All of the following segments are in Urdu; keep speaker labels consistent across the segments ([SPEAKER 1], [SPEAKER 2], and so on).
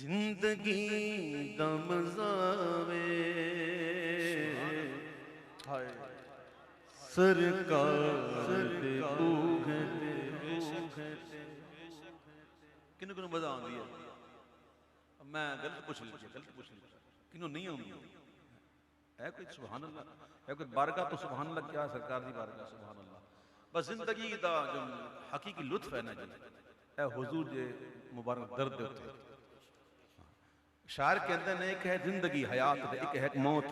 [SPEAKER 1] زندگی دمزاوے سرکار دے کوہ کنوں کنوں مزہ آن دیا. میں غلط پوچھ لیجیے کنوں نہیں آن دیا ہے کوئی سبحان اللہ ہے کوئی بارگاہ تو سبحان اللہ کیا سرکار دی بارگاہ سبحان اللہ. بس زندگی دا جو حقیقی لطف ہے نا جی اے حضور جے مبارک درد دے ہوتے شاعر کے اندر ایک ہے زندگی حیات دے ایک ہے موت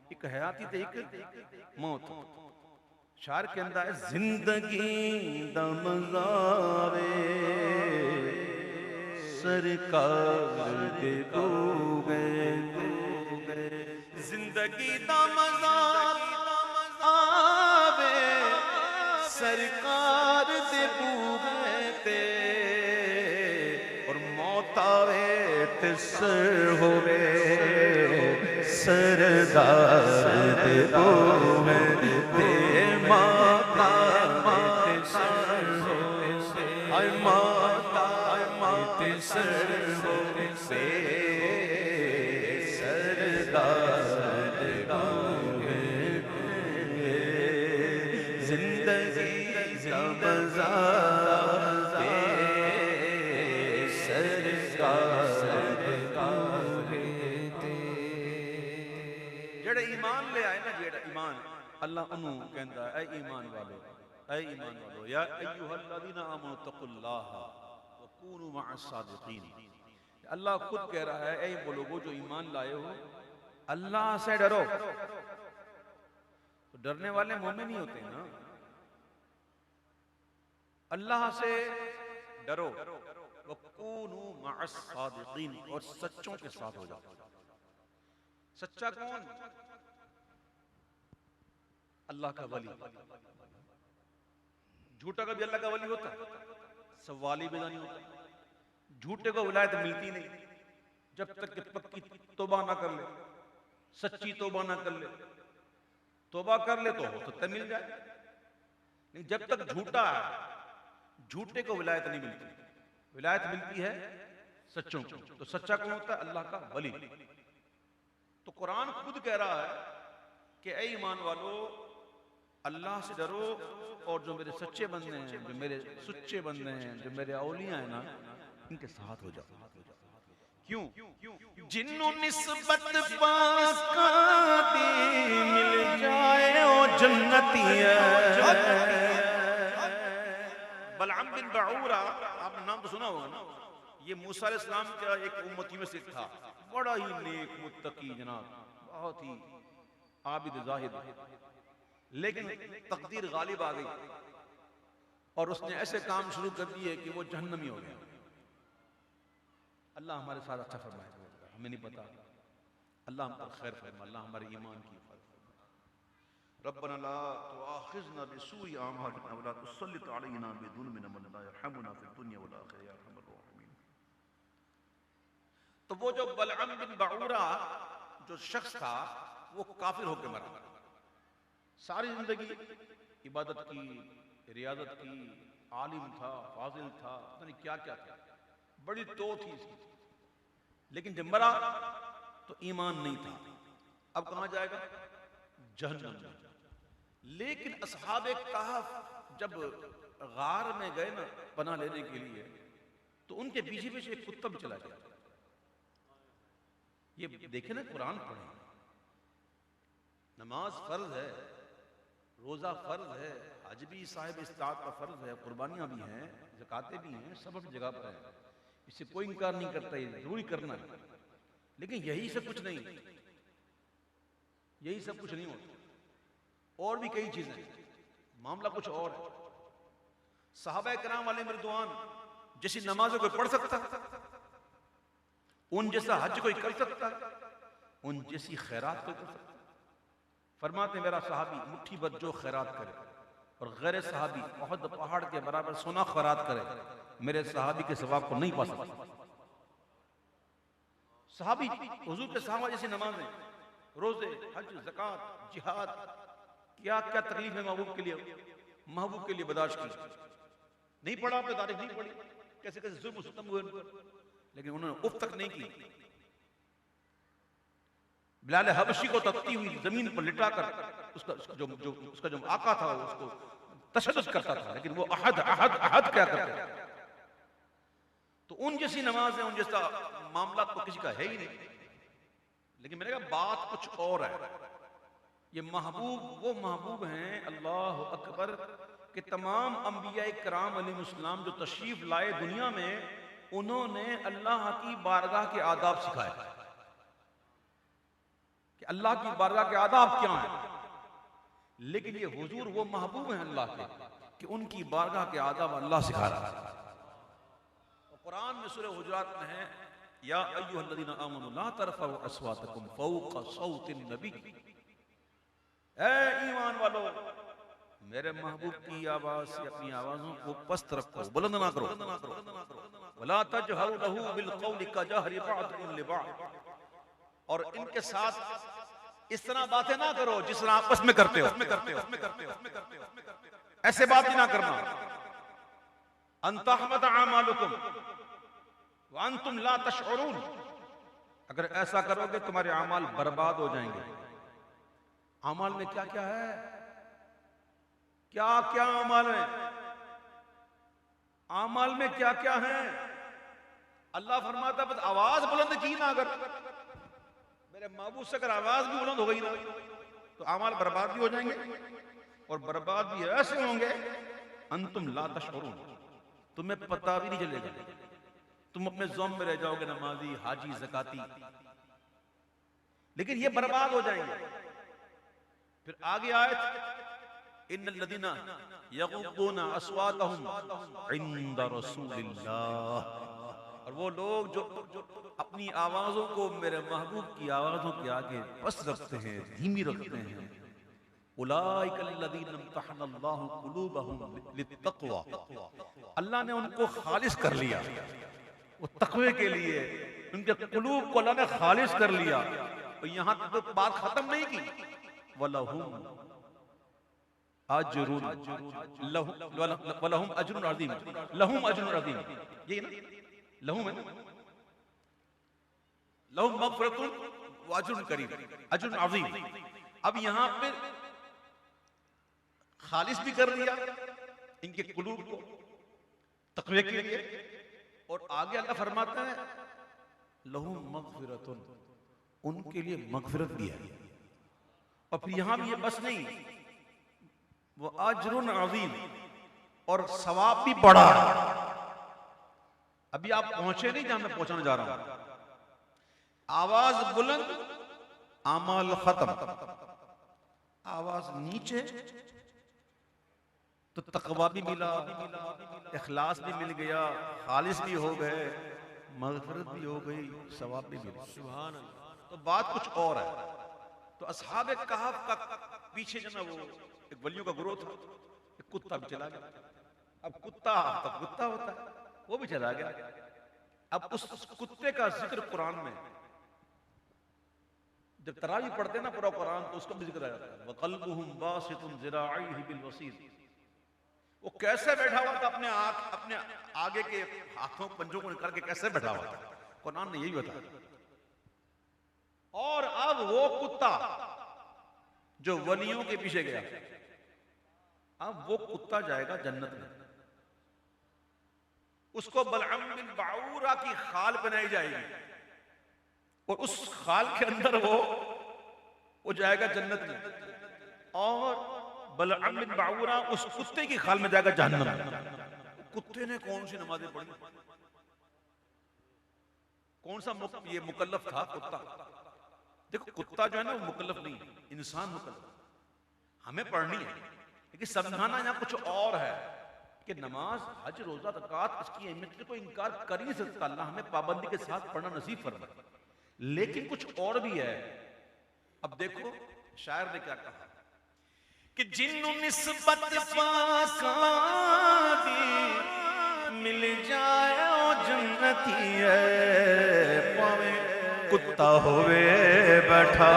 [SPEAKER 1] ایک حیاتی تے ایک موت. شاعر کے اندر ہے زندگی دا مزاوے سرکار دے کوہ زندگی دا مزاوے سرکار دے کوہ تے اور موت آوے تے سر ہووے سردار دے کوہ تے موت آوے تے سر ہووے آئے موت آوے تے سر ہووے سردار دے کوہ زندگی دا مزاوے جڑے ایمان لے آئے نا جڑا ایمان اللہ انہوں کہندا اے ایمان والو یا ایھا الذین آمنوا اتقوا اللہ وکونوا مع الصادقین. اللہ خود کہہ رہا ہے اے وہ لوگوں جو ایمان لائے ہو اللہ سے ڈرو. تو ڈرنے والے مومن ہی ہوتے ہیں نا. اللہ سے ڈرو وَكُونُوا مَعَ الصَّادِقِينَ اور سچوں کے ساتھ ہو جاؤ. سچا کون؟ اللہ کا ولی. جھوٹا کا بھی اللہ کا ولی ہوتا ہے سوالی بھی نہیں ہوتا. جھوٹے کو ولایت ملتی نہیں جب تک کہ پکی توبہ نہ کر لے سچی توبہ نہ کر لے. توبہ کر لے تو ہو سکتا مل جائے نہیں جب تک جھوٹا ہے جھوٹے کو ولایت نہیں ملتی. ولایت ملتی ہے سچوں کو. تو سچا کون ہوتا ہے؟ اللہ کا ولی. تو قرآن خود کہہ رہا ہے کہ اے ایمان والو اللہ سے ڈرو اور جو میرے سچے بندے ہیں جو میرے سچے بندے ہیں جو میرے اولیاء ہیں نا ان کے ساتھ ہو جاؤ. کیوں؟ جنوں نسبت پاکاں دی مل جائے او جنتی ہے. بلعم بن بعورہ آپ نے نام تو سنا ہوگا نا. یہ موسیٰ علیہ السلام کا ایک امتی میں سے تھا. بڑا ہی نیک متقی جناب بہت ہی عابد زاہد. لیکن تقدیر غالب آ گئی اور اس نے ایسے کام شروع کر دیے کہ وہ جہنمی ہو گیا. اللہ ہمارے ساتھ اچھا فرمائے ہمیں نہیں پتا. اللہ ہم پر خیر فرمائے. اللہ ہمارے ایمان کی ربنا لا تؤاخذنا بسوء اعمالنا ولا تسلط علينا بذنوبنا من لا يرحمنا في الدنيا والاخره يا ارحم الراحمين. تو وہ جو بلعم بن بعورہ جو شخص تھا وہ کافر ہو کے مرا. ساری زندگی عبادت کی ریاضت کی عالم تھا فاضل تھا پتہ نہیں کیا کیا تھا بڑی تو تھی اس کی. لیکن جب مرا تو ایمان نہیں تھا. اب کہاں جائے گا؟ جہنم میں. لیکن اصحاب کہف جب غار میں گئے نا پناہ لینے کے لیے تو ان کے پیچھے پیچھے ایک کتا بھی چلا گیا. یہ دیکھیں نا قرآن پڑھیں. نماز فرض ہے روزہ فرض ہے حج بھی صاحب استطاعت کا فرض ہے قربانیاں بھی ہیں زکاتیں بھی ہیں سب اپنی جگہ پر ہیں. اس سے کوئی انکار نہیں کرتا یہ ضروری کرنا ہے. لیکن یہی سب کچھ نہیں یہی سب کچھ نہیں ہوتا. اور بھی کئی چیزیں معاملہ کچھ اور ہے. صحابہ کرام علیہ رضوان جیسی نمازیں کوئی پڑھ سکتا ان جیسا حج کوئی کر سکتا ان جیسی خیرات کوئی کر سکتا. فرماتے ہیں میرا صحابی مٹھی بھر جو خیرات کرے اور غیر صحابی احد پہاڑ کے برابر سونا خیرات کرے میرے صحابی کے ثواب کو نہیں پا سکتا. صحابی حضور کے صحابہ جیسی نمازیں روزے حج زکات جہاد کیا کیا تکلیف ہے محبوب کے لیے برداشت کی. نہیں پڑھا آپ نے تاریخ نہیں پڑھی کیسے کیسے ظلم و ستم ہوئے ان پر. لیکن انہوں نے اف تک نہیں کی. بلال حبشی کو تکتی ہوئی زمین پر لٹا کر اس کا جو آقا تھا اس کو تشدد کرتا تھا، لیکن وہ احد احد احد کیا کرتے تھے. تو ان جیسی نماز ہے، ان جیسا معاملات تو کسی کا ہے ہی نہیں. لیکن میں نے کہا بات کچھ اور ہے. یہ محبوب وہ محبوب ہیں، اللہ اکبر، کہ تمام انبیاء کرام علیہ السلام جو تشریف لائے دنیا میں، انہوں نے اللہ کی بارگاہ کے آداب سکھائے کہ اللہ کی بارگاہ کے آداب کیا ہیں. لیکن یہ حضور وہ محبوب ہیں اللہ کے کہ ان کی بارگاہ کے آداب اللہ سکھا رہا ہے. قرآن میں سورہ حجرات میں ہے، یا ایھا الذین آمنوا لا ترفعوا اصواتکم فوق صوت النبی. اے ایمان والو، میرے محبوب کی آواز سے اپنی آوازوں کو پست رکھو، بلند نہ کرو. ولا تجہروا لہ بالقول کجہر بعضکم لبعض، اور ان کے ساتھ اس طرح باتیں نہ کرو جس طرح آپس میں کرتے ہو. ایسے بات ہی نہ کرنا. ان تحبط اعمالکم وانتم لا تشعرون، اگر ایسا کرو گے تمہارے اعمال برباد ہو جائیں گے. اعمال میں کیا کیا ہے، کیا کیا اعمال ہیں، اعمال میں کیا کیا ہیں. اللہ فرماتا ہے بس آواز بلند کی نہ، اگر میرے محبوب سے اگر آواز بھی بلند ہو گئی نا تو اعمال برباد بھی ہو جائیں گے، اور برباد بھی ایسے ہوں گے انتم لا تشعرون، تمہیں پتہ بھی نہیں چلے گا. تم اپنے ذوم میں رہ جاؤ گے، نمازی، حاجی، زکاتی، لیکن یہ برباد ہو جائیں گے. پھر آگے آیت، ان الذین یغضون اصواتهم عند رسول اللہ، اور وہ لوگ جو اپنی آوازوں کو میرے محبوب کی آوازوں کے آگے پست رکھتے ہیں، دھیمی رکھتے ہیں. اولئک الذین امتحن اللہ قلوبہم للتقوی، اللہ نے ان کو خالص کر لیا وہ تقوی کے لیے. ان کے قلوب کو اللہ نے خالص کر لیا. اور یہاں تک بات ختم نہیں کی، وَلَهُمْ أَجْرٌ وَلَهُمْ أَجْرٌ عَظِيمٌ، لَهُمْ أَجْرٌ عَظِيمٌ، یہ نا لہم ہے نا، لہم مغفرۃ واجر کریم، اجر عظیم. اب یہاں پہ خالص بھی کر لیا ان کے قلوب کو تقوی کے لیے، اور آگے اللہ فرماتا ہے لہم مغفرۃ، ان کے لیے مغفرت بھی ہے. اور پھر یہاں بھی یہ بس نہیں، وہ اجر عظیم، اور ثواب بھی بڑا. ابھی آپ پہنچے نہیں جہاں میں پہنچانے جا رہا ہوں. آواز بلند، اعمال ختم. آواز نیچے تو تقوی بھی ملا، اخلاص بھی مل گیا، خالص بھی ہو گئے، مغفرت بھی ہو گئی، ثواب بھی ملا. سبحان اللہ. تو بات کچھ اور ہے. تو اصحاب کہف کا پیچھے جو نا وہ ایک ولیوں کا گروہ تھا، ایک کتا بھی چلا گیا. اب کتا تب کتا ہوتا ہے، وہ بھی چلا گیا. اب اس کتے کا ذکر قرآن میں جب تراویح پڑھتے ہیں نا پورا قرآن تو اس کا بھی ذکر آیا ہے. وَقَلْبُهُمْ بَاسِطٌ ذِرَاعَيْهِ بِالْوَصِيدِ، وہ کیسے بیٹھا ہوا تھا، اپنے آگے کے ہاتھوں پنجوں کو نکال کے کیسے بیٹھا ہوا تھا، قرآن نے یہی بتایا. اور اب وہ کتا جو ولیوں کے پیچھے گیا، اب وہ کتا جائے گا جنت میں. اس کو بلعم بن بعورہ کی خال بنائی جائے گی، اور اس خال کے اندر وہ جائے گا جنت میں. اور بلعم بن بعورہ اس کتے کی خال میں جائے گا جہنم میں. کتے نے کون سی نمازیں پڑھی، کون سا یہ مکلف تھا کتا. دیکھو کتا جو ہے نا وہ مکلف نہیں ہے، انسان مکلف. ہمیں پڑھنی ہے لیکن سمجھانا یہاں کچھ اور ہے کہ نماز، حج، روزہ، زکوٰۃ اس کی اہمیت کو انکار کر ہی نہیں سکتا. اللہ ہمیں پابندی کے ساتھ پڑھنا نصیب فرمائے. لیکن کچھ اور بھی ہے. اب دیکھو شاعر نے کیا کہا کہ جن نسبت پاکاں دی مل جائے او جنتی ہے، پاویں کتا ہوئے بیٹھا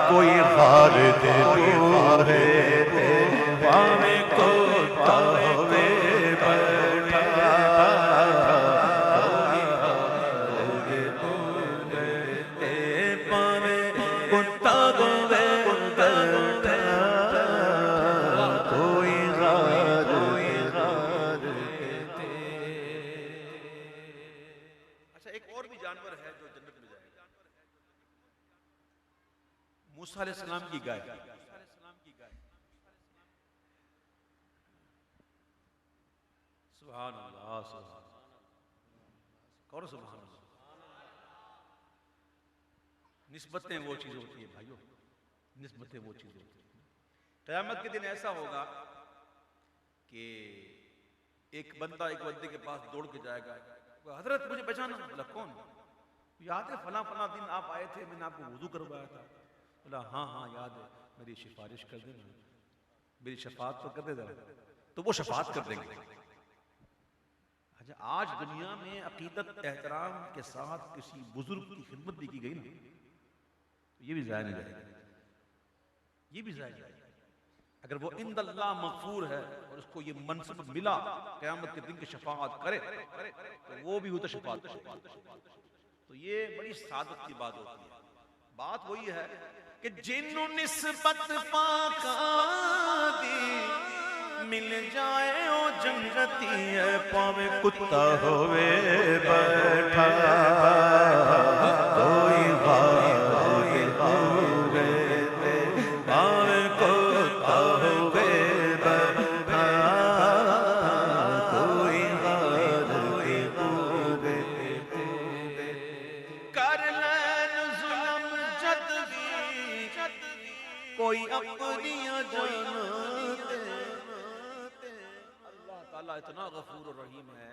[SPEAKER 1] کوئی غار دے دور ہے، پاویں کتا ہوئے بیٹھا موسیٰ علیہ السلام کی گائے، سبحان اللہ سبحان اللہ، اور سبحان اللہ۔ نسبتیں وہ چیز ہوتی ہے بھائیو، نسبتیں وہ چیز ہوتی ہیں۔ قیامت کے دن ایسا ہوگا کہ ایک بندے کے پاس دوڑ کے جائے گا، حضرت مجھے پہچانا؟ بولا کون؟ یاد ہے فلاں فلاں دن آپ آئے تھے، میں نے آپ کو وضو کروایا تھا؟ بولا ہاں ہاں یاد ہے، میری سفارش کر دینا، میری شفاعت تو کر دے ذرا، تو وہ شفاعت کر دیں گے۔ آج دنیا میں عقیدت احترام کے ساتھ کسی بزرگ کی خدمت بھی کی گئی نا، یہ بھی ضائع نہیں جائے گا، یہ بھی ضائع جائے گا۔ اگر وہ عند اللہ مغفور ہے اور اس کو یہ منصب ملا قیامت کے دن کی شفاعت کرے تو وہ بھی ہوتا شفاعت کرے۔ تو یہ بڑی سعادت کی بات ہوتی ہے۔ بات وہی ہے کہ جنوں نسبت پاکاں دی مل جائے او جنتی ہے، پاویں کتا ہوئے بیٹھا کوئی غار ہوئے پاویں کتا ہوئے بیٹھا کوئی غار ہوئے کر لین ظلم جد بھی کوئی اپنیاں جانا۔ اللہ اتنا غفور الرحیم ہے،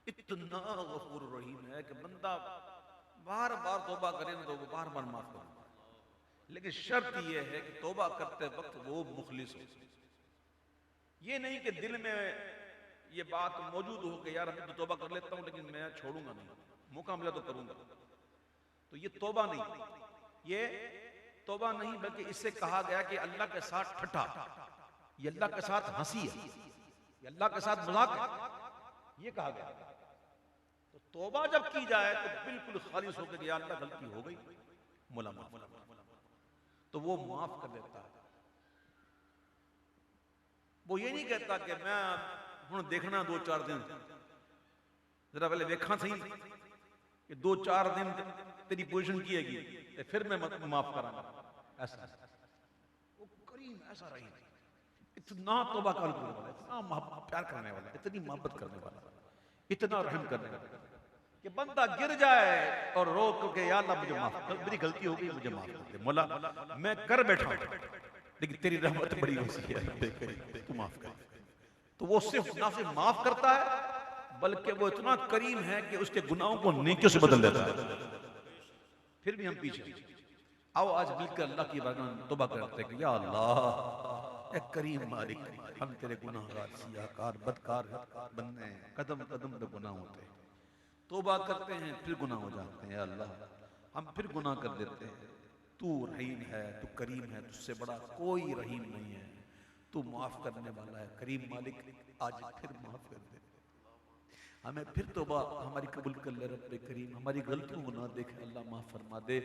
[SPEAKER 1] اتنا غفور الرحیم ہے کہ بندہ بار بار توبہ کرے تو وہ بار بار معاف کرے، لیکن شرط یہ ہے کہ توبہ کرتے وقت وہ مخلص ہو۔ یہ نہیں کہ دل میں یہ بات موجود ہو کہ یار میں تو توبہ کر لیتا ہوں لیکن میں چھوڑوں گا نہیں، موقع ملا تو کروں گا، تو یہ توبہ نہیں، یہ توبہ نہیں، بلکہ اس سے کہا گیا کہ اللہ کے ساتھ ٹھٹا، یہ اللہ کے ساتھ ہنسی ہے، یہ اللہ کے ساتھ مذاق ہے، یہ کہا گیا۔ تو توبہ جب کی جائے تو بالکل خالص ہو کے یا اللہ غلطی ہو گئی، مولا معاف، تو وہ معاف کر دیتا ہے۔ وہ یہ نہیں کہتا کہ میں ہوں دیکھنا 2-4 دن، ذرا پہلے دیکھا صحیح کہ 2-4 دن تیری پوزیشن کیے گی پھر میں معاف کراں گا، ایسا وہ کریم ایسا رہی، اتنا توبہ کرنے والا، اتنا پیار کرنے والا، اتنی محبت کرنے والا، اتنا رحم کرنے والا کہ بندہ گر جائے اور رو کہ یا اللہ مجھے معاف کر، میری غلطی ہو گئی مجھے معاف کر دے، مولا میں کر بیٹھا ہوں لیکن تیری رحمت بڑی وسیع ہے، تو معاف کر۔ تو وہ صرف نہ صرف معاف کرتا ہے بلکہ وہ اتنا کریم ہے کہ اس کے گناہوں کو نیکیوں سے بدل دیتا ہے۔ پھر بھی ہم پیچھے، آؤ آج مل کر اللہ کی بارگاہ میں توبہ کرتے ہیں کہ یا اللہ اے کریم مالک، ہم تیرے گناہگار سیاہکار بدکار بندے ہیں، قدم قدم پہ گناہ ہوتے ہیں، توبہ کرتے ہیں پھر گناہ ہو جاتے ہیں، یا اللہ ہم پھر گناہ کر دیتے ہیں، تو رحیم ہے، تو کریم ہے، تجھ سے بڑا کوئی رحیم نہیں ہے، تو معاف کرنے والا ہے، کریم مالک آج پھر معاف کر دے، ہمیں پھر توبہ ہماری قبول کر لے رب کریم، ہماری غلطیوں کو نہ دیکھے اللہ معاف فرما دے،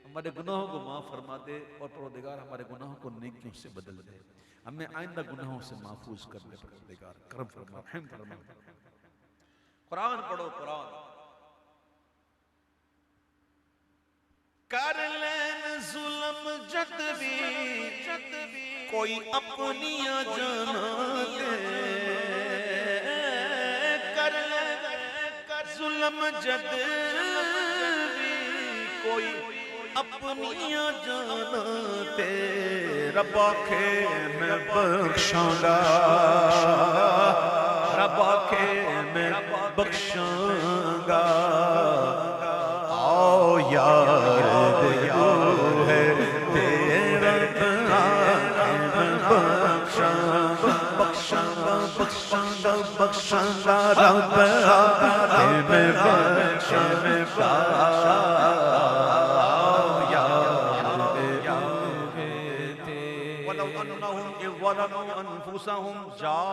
[SPEAKER 1] ہمارے گناہوں کو معاف فرما دے اور پروردگار ہمارے گناہوں کو نیکیوں سے بدل دے، ہمیں آئندہ گناہوں سے محفوظ کر دے پروردگار، کرم فرما، رحم فرما۔ قرآن پڑھو قرآن۔ کر لین ظلم جد بھی کوئی اپنیاں جانا دے، کر لین ظلم جد بھی کوئی اپنیاں جانا دے، رب آکھے میں بخشاں گا، رب آکھے میں بخشاں گا، آؤ یار ہے تیرا بخشاں گا بخشاں گا بخشاں گا رب میں بخشاں گا، وَلَوْ أَنَّهُمْ إِذْ ظَلَمُوا أَنفُسَهُمْ جَاءُوكَ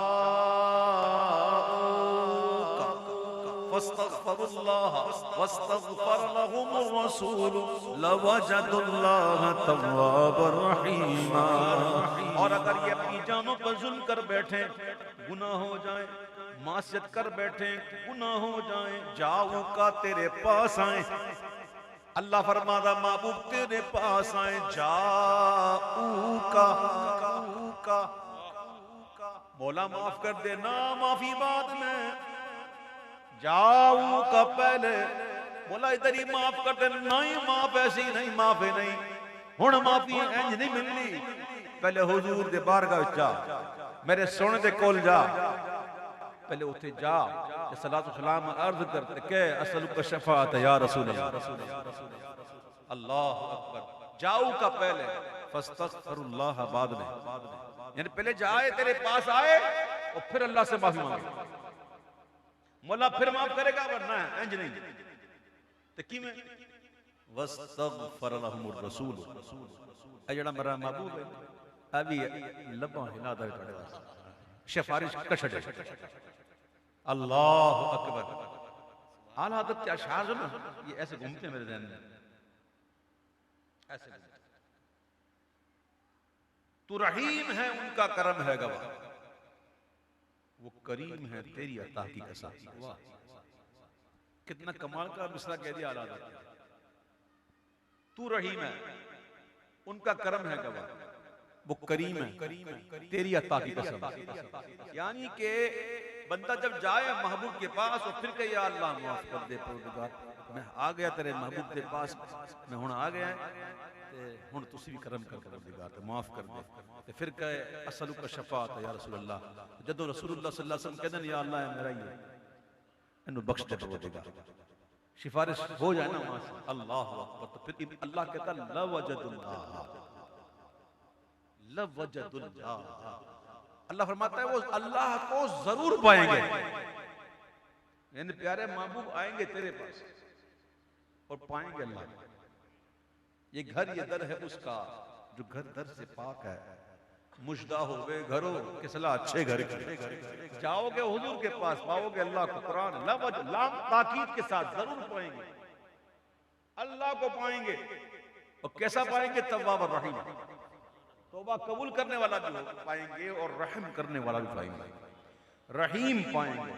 [SPEAKER 1] فَاسْتَغْفَرُوا اللَّهَ وَاسْتَغْفَرَ لَهُمُ الرَّسُولُ لَوَجَدُوا اللَّهَ تَوَّابًا رَحِيمًا۔ اور اگر یہ اپنی جانوں پر ظلم کر بیٹھیں، گناہ ہو جائیں، معصیت کر بیٹھیں، گناہ ہو جائیں، جاؤ کا تیرے پاس آئیں، اللہ فرماتا محبوب تیرے پاس آئے جاؤ کا مولا معاف کر دے نا معافی بعد میں جاؤ کا پہلے مولا ادھر ہی معاف کر دے نہیں معاف ایسی نہیں معافی نہیں ہن معافی انج نہیں ملنی پہلے حضور دے بارگاہ جا میرے سونے دے کول جا پہلے اتھے جا صلاۃ و سلام عرض کرتے کہ اسألک شفاعت یا رسول اللہ اللہ اکبر جاؤ کا پہلے فاستغفر اللہ بعد میں یعنی پہلے جائے تیرے پاس آئے اور پھر اللہ سے معافی مانگے مولا پھر معاف کرے گا ورنہ انج نہیں تکی میں واستغفر لهم الرسول اے جڑا میرا محبوب ہے ابھی لباں ہلا دا کھڑے سفارش کچھڑے اللہ اکبر اعلی حضرت کے اشعار جو نا یہ ایسے گھومتے ہیں میرے ذہن میں ایسے گھومتے تو رحیم ہے ان کا کرم ہے گواہ وہ کریم ہے تیری عطا کی قسم کتنا کمال کا مصرع کہہ دیا اعلی حضرت تو رحیم ہے ان کا کرم ہے گواہ وہ کریم ہے تیری عطا کی قسم یعنی کہ بندہ جب جائے محبوب کے پاس اور پھر کہ یا اللہ معاف کر دے پروردگار میں آ گیا تیرے محبوب کے پاس میں ہن آ گیا تے ہن تسی بھی کرم کر پروردگار تے معاف کر دے تے پھر کہ اسألک شفاعت یا رسول اللہ جدو رسول اللہ صلی اللہ علیہ وسلم کہندے یا اللہ میرا ہی ہے انو بخش دے پروردگار سفارش ہو جائے نا وہاں سے اللہ اکبر تو پھر اللہ کہتا لوجد اللہ لوجد اللہ اللہ فرماتا ہے وہ اللہ کو ضرور پائیں گے یعنی پیارے محبوب آئیں گے تیرے پاس اور پائیں گے اللہ یہ گھر یہ در ہے اس کا جو گھر در سے پاک ہے مجدہ ہوئے گھروں کسلا اچھے گھر کی جاؤ گے حضور کے پاس پاؤ گے اللہ کو قرآن لام تاکید کے ساتھ ضرور پائیں گے اللہ کو پائیں گے اور کیسا پائیں گے تواب الرحیم توبہ قبول کرنے والا بھی پائیں گے اور رحم کرنے والا بھی پائیں گے رحیم پائیں گے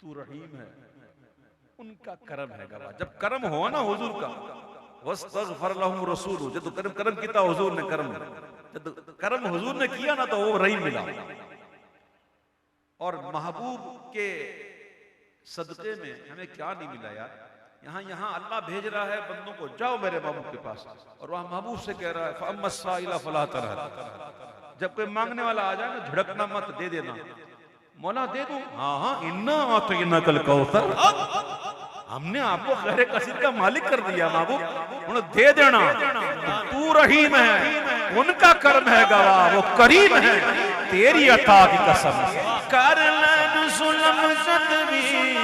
[SPEAKER 1] تو رحیم ہے ان کا کرم ہے گواہ جب کرم ہوا نا حضور کا واستغفر لهم رسول جب کرم کیتا حضور نے جب کرم حضور نے کیا نا تو وہ رحیم ملا اور محبوب کے صدقے میں ہمیں کیا نہیں ملا یار یہاں اللہ بھیج رہا ہے بندوں کو جاؤ میرے محبوب کے پاس اور وہاں محبوب سے کہہ رہا ہے فَأَمَّا السَّائِلَ فَلَا تَنْهَرْ جب کوئی مانگنے والا آ جائے نا جھڑکنا مت دے دینا مولا دے دوں ہاں اِنَّا أَعْطَيْنَاكَ الْكَوْثَرَ ہم نے آپ کو خیر کثیر کا مالک کر دیا محبوب انہیں دے دینا تو رحیم ہے ان کا کرم ہے گواہ وہ کریم ہے تیری عطا کی قسم کر لین ظلم زدوی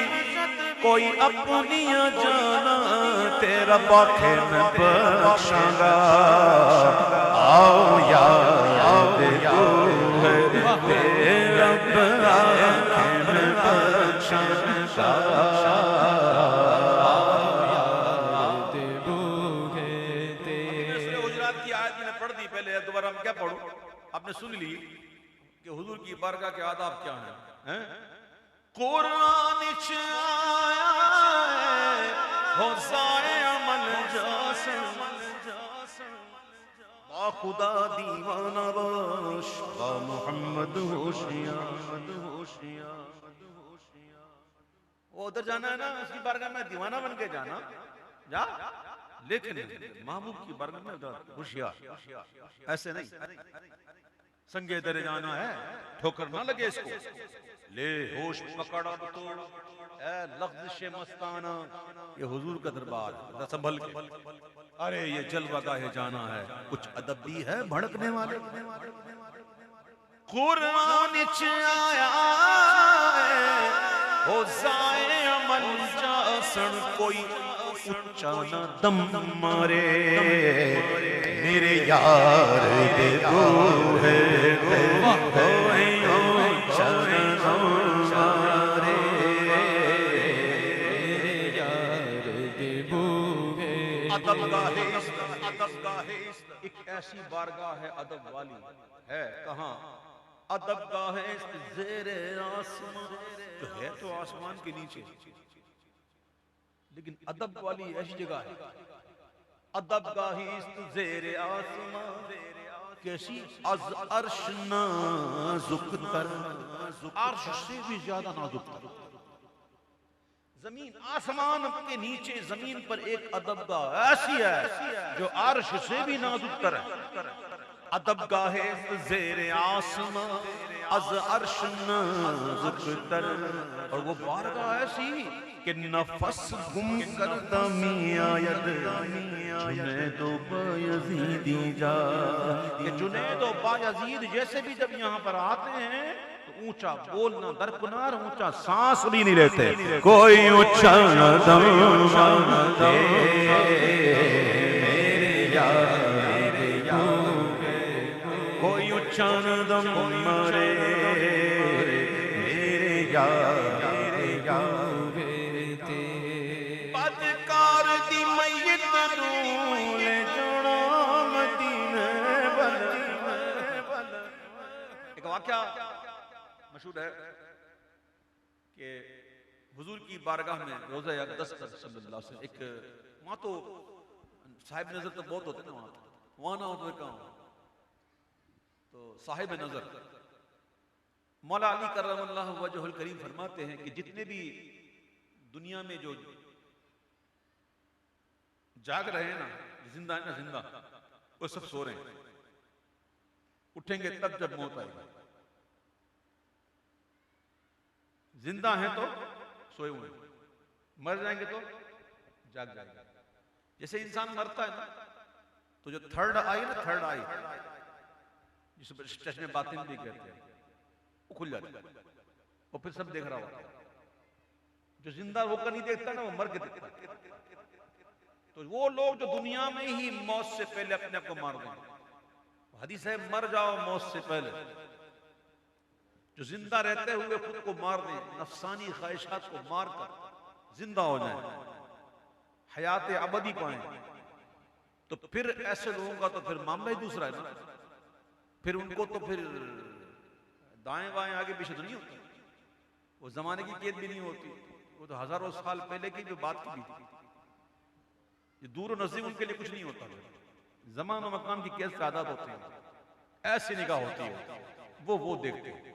[SPEAKER 1] کوئی اپنی جانا تیرا باکھے میں بخشاں گا آؤ یاد تو ہے تیرا باکھے میں بخشاں گا پہلے دوبارہ ہم کیا پڑھو آپ نے سن لی کہ حضور کی بارگاہ کے آداب کیا ہیں قرآن آیا ہے حوزائے عمل جاسم با خدا دیوانہ باش با محمد ہوشیار وہ ادھر جانا ہے نا اس کی بارگاہ میں دیوانہ بن کے جانا جا لیکن محبوب کی بارگاہ میں ہوشیار ایسے نہیں سنگے درے جانا ہے ٹھوکر نہ لگے اس کو لے ہوش پکڑا بتوڑ اے لغزش مستانہ یہ حضور کا دربار ہے سنبھل کے ارے یہ جلوہ گاہ جانا ہے کچھ ادب بھی ہے بھڑکنے والے قرآن آیا ہے ہو زائے عمل جاسن کوئی اچھا نہ دم مارے میرے یار دے دو ہے ایک ایسی بارگاہ ہے ادب والی ہے کہاں ادب گاہ زیر آسمان جو ہے تو آسمان کے نیچے لیکن ادب والی ایسی جگہ ہے، ادب گاہی است زیر آسمان، کیسی از عرش نازک تر، عرش سے بھی زیادہ نازک تر، زمین آسمان کے نیچے زمین پر ایک ادب گاہ ایسی ہے جو عرش سے بھی نازک تر ہے، ادب گاہ زیر آسمان از عرش نازک تر، اور وہ بارگاہ ایسی کہ نفس گم کردہ می آید جنید و بایزیدی جا، کہ جنید و بایزید جیسے بھی جب یہاں پر آتے ہیں تو اونچا بولنا درکنار، اونچا سانس بھی نہیں لیتے، کوئی اونچا دم دے میرے یار، کوئی اونچا دم مرے میرے یار، بدکار دی میت نول جڑا مدینے بل۔ ایک واقعہ مشہور ہے کہ حضور کی بارگاہ میں روزہ اقدس پر صلی اللہ علیہ وسلم، ایک وہاں تو صاحب نظر تو بہت ہوتے ہیں نا، وہاں نہ ہوتے کہاں، تو صاحب نظر مولا علی کرم اللہ وجہ الکریم فرماتے ہیں کہ جتنے بھی دنیا میں جو جاگ رہے ہیں نا، زندہ ہیں نا، زندہ، وہ سب سو رہے ہیں، اٹھیں گے تب جب موت آئے گی، زندہ ہیں تو سوئے ہوئے ہیں، مر جائیں گے تو جاگ جائیں گے۔ جیسے انسان مرتا ہے نا تو جو تھرڈ آئی نا، تھرڈ آئی جس پر چشم باطن بھی کہتے ہیں، وہ کھل جاتا ہے، وہ پھر سب دیکھ رہا ہوتا ہے۔ جو زندہ ہو کر نہیں دیکھتا نا، وہ مر کے دیکھتا ہے۔ تو وہ لوگ جو دنیا میں ہی موت سے پہلے اپنے آپ کو مار دیں، حدیث ہے مر جاؤ موت سے پہلے، جو زندہ رہتے ہوئے خود کو مار دیں، نفسانی خواہشات کو مار کر زندہ ہو جائیں، حیات ابدی پائیں، تو پھر ایسے لوگوں کا تو پھر معاملہ ہی دوسرا ہے نا، پھر ان کو تو پھر دائیں بائیں آگے پیچھے تو نہیں ہوتی، وہ زمانے کی قید بھی نہیں ہوتی، وہ تو ہزاروں سال پہلے کی جو بات کی بھی تھی، یہ دور و نزدیک ان کے لیے کچھ نہیں ہوتا، زمان و مکان کی قید سے آزاد ہوتے ہیں، ایسی نگاہ ہوتی ہے، وہ دیکھتے ہیں۔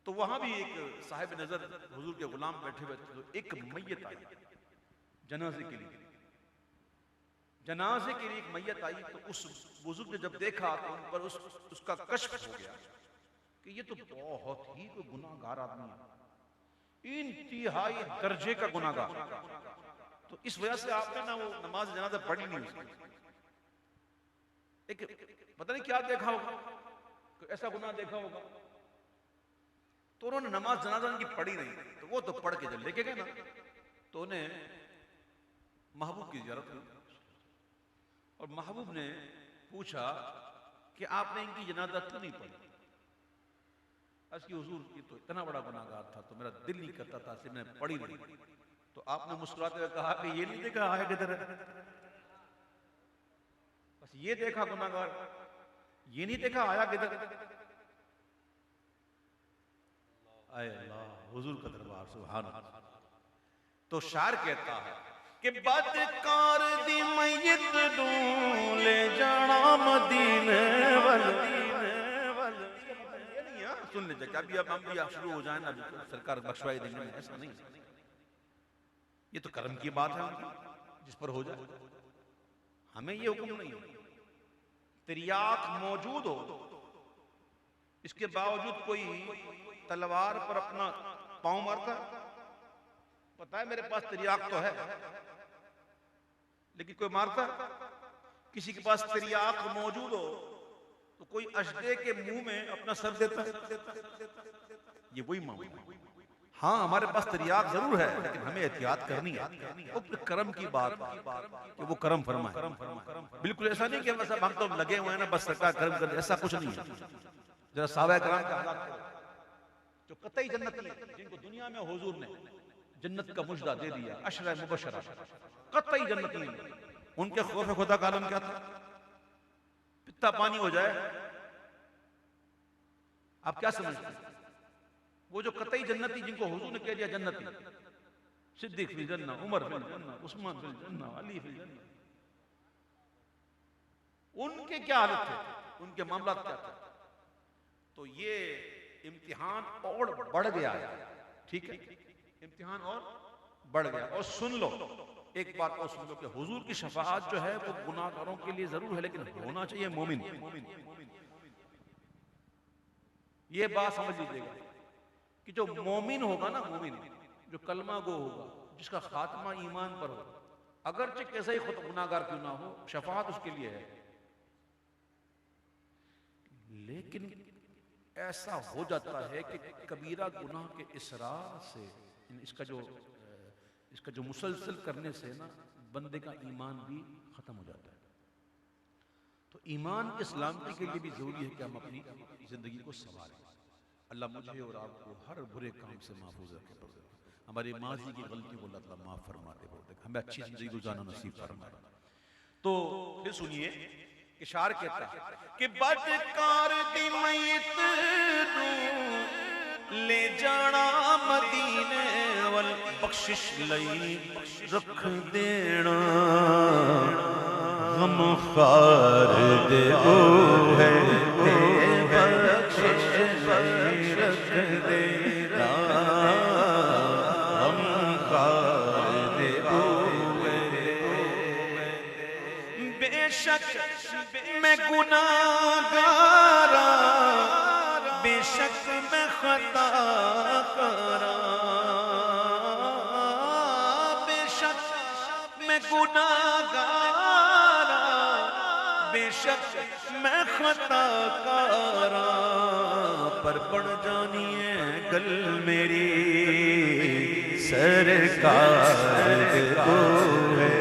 [SPEAKER 1] تو وہاں بھی ایک صاحب نظر حضور کے غلام بیٹھے ہوئے تھے، تو ایک میت آئی جنازے کے لیے، جنازے کے لیے ایک میت آئی، تو اس بزرگ نے جب دیکھا تو ان پر اس کا کشف ہو گیا کہ یہ تو بہت ہی کوئی گناہ گار آدمی ہے، انتہائی درجے کا گناہ گار، تو اس وجہ سے آپ نے نا وہ نماز جنازہ پڑھی نہیں اس کی، ایک پتہ نہیں کیا دیکھا ہوگا، کوئی ایسا گناہ دیکھا ہوگا، تو انہوں نے نماز جنازہ ان کی پڑھی نہیں، تو وہ تو پڑھ کے جب لے کے گئے نا، تو انہیں محبوب کی زیارت ہوئی، اور محبوب نے پوچھا کہ آپ نے ان کی جنازہ کیوں نہیں پڑھی؟ اس کی حضور یہ تو اتنا بڑا گناہ گار تھا تو میرا دل نہیں کرتا تھا اس لیے میں نے پڑھی نہیں، تو آپ نے مسکراتے ہوئے کہا کہ یہ نہیں دیکھا آیا کدھر ہے، بس یہ دیکھا گناہ گار، یہ نہیں دیکھا آیا کدھر، اے اللہ حضور کا دربار سبحان اللہ۔ تو شاعر کہتا ہے کہ بدکار دی میت ڈولے جانا مدینے سن لیجئے کہ ابھی اب ہم بھی شروع ہو جائیں نا، سرکار بخشوائی دیں گے، ایسا نہیں، یہ تو کرم کی بات ہے جس پر ہو جائے، ہمیں یہ حکم نہیں ہے، تریاق موجود ہو اس کے باوجود کوئی تلوار پر اپنا پاؤں مارتا ہے، پتہ ہے میرے پاس تریاق تو ہے، لیکن کوئی مارتا ہے، کسی کے پاس تریاق موجود ہو تو کوئی اشدے کے منہ میں اپنا سر دیتا ہے، یہ وہی معاملہ ہے۔ ہاں ہمارے پاس تریاق ضرور ہے لیکن ہمیں احتیاط کرنی ہے، وہ کرم کی بات کہ وہ کرم فرمائے، بالکل ایسا نہیں کہ بس اب ہم تو لگے ہوئے ہیں نا بس سرکار کرم کر، ایسا کچھ نہیں ہے۔ ذرا صحابہ کرام کا حالات کرو جو قطعی جنتی ہیں، جن کو دنیا میں حضور نے جنت کا مجدہ دے دیا، عشرہ مبشرہ، قطعی جنتی ہیں، ان کے خوف خدا کا عالم کیا تھا؟ پتا پانی ہو جائے آپ کیا سمجھتے ہیں؟ وہ جو قطعی جنتی جن کو حضور نے کہہ دیا جنتی، صدیق فی الجنہ، عمر فی الجنہ، عثمان فی الجنہ، علی فی الجنہ، ان کے کیا حالت تھے، ان کے معاملات کیا تھے؟ تو یہ امتحان اور بڑھ گیا ہے، ٹھیک ہے، امتحان اور بڑھ گیا. اور سن لو ایک بات اور سن لو کہ حضور کی شفاعت جو ہے وہ گناہگاروں کے لیے ضرور ہے، لیکن ہونا چاہیے مومن. یہ بات سمجھ لیجیے گا کہ جو مومن ہوگا نا، مومن جو کلمہ گو ہوگا، جس کا خاتمہ ایمان پر ہو، اگرچہ کیسا ہی خود گناہگار کیوں نہ ہو، شفاعت اس کے لیے ہے. لیکن ایسا ہو جاتا ہے کہ کبیرہ گناہ کے اصرار سے، اس کا جو مسلسل کرنے سے نا بندے کا ایمان بھی ختم ہو جاتا ہے. تو ایمان کی سلامتی کے لیے بھی ضروری ہے کہ ہم اپنی زندگی کو سنواریں. اللہ مجھے اور آپ کو ہر برے کام سے محفوظ رکھے، ہماری ماضی کی غلطی کو اللہ تعالیٰ معاف فرما دے، ہمیں اچھی زندگی گزارنا نصیب فرمائے. تو پھر سنیے کہ شاعر کہتا ہے کہ بدکار دی میت نو لے جانا مدینے وال بخشش لئی رکھ دینا، غم خار دے او ہے تے بخشش لئی رکھ دینا، غم خار دے او ہے. بے شک میں گناہگارا، بے شک میں خطا کارا، بے شک میں گناہگارا، بے شک میں خطا کارا، پر پڑ جانی ہے گل میری سرکار کو ہے،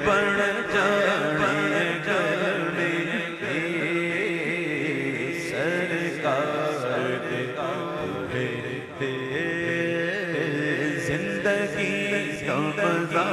[SPEAKER 1] بڑھ جانی ہے گل میری سرکار کو ہے. زندگی کا مزہ